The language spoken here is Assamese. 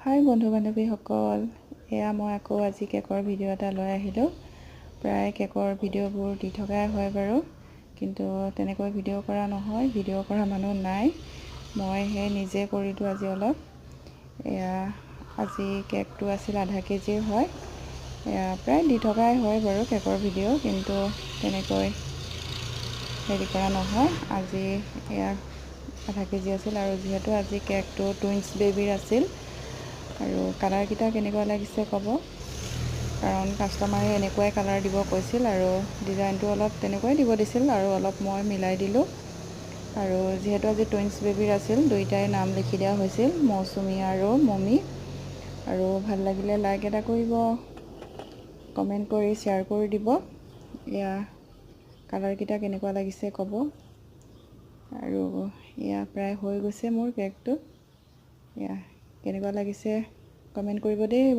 হাই বন্ধু বান্ধৱীসকল, এয়া মই আকৌ আজি কেকৰ ভিডিঅ' এটা লৈ আহিলোঁ। প্ৰায় কেকৰ ভিডিঅ'বোৰ দি থকাই হয় বাৰু, কিন্তু তেনেকৈ ভিডিঅ' কৰা নহয়, ভিডিঅ' কৰা মানুহ নাই। মই সেই নিজে কৰিলোঁ আজি অলপ। এয়া আজি কেকটো আছিল আধা কেজিৰ হয়। এয়া প্ৰায় দি থকাই হয় বাৰু কেকৰ ভিডিঅ', কিন্তু তেনেকৈ হেৰি কৰা নহয়। আজি এয়া আধা কেজি আছিল, আৰু যিহেতু আজি কেকটো টুইনছ বেবীৰ আছিল, আৰু কালাৰকেইটা কেনেকুৱা লাগিছে ক'ব, কাৰণ কাষ্টমাৰে এনেকুৱাই কালাৰ দিব কৈছিল, আৰু ডিজাইনটো অলপ তেনেকুৱাই দিব দিছিল, আৰু অলপ মই মিলাই দিলোঁ। আৰু যিহেতু আজি টুইনছ বেবীৰ আছিল, দুয়োটাই নাম লিখি দিয়া হৈছিল, মৌচুমী আৰু মমি। আৰু ভাল লাগিলে লাইক এটা কৰিব, কমেণ্ট কৰি শ্বেয়াৰ কৰি দিব। এয়া কালাৰকেইটা কেনেকুৱা লাগিছে ক'ব। আৰু এয়া প্ৰায় হৈ গৈছে মোৰ কেকটো। এয়া কেনেকুৱা লাগিছে কমেণ্ট কৰিব দেই।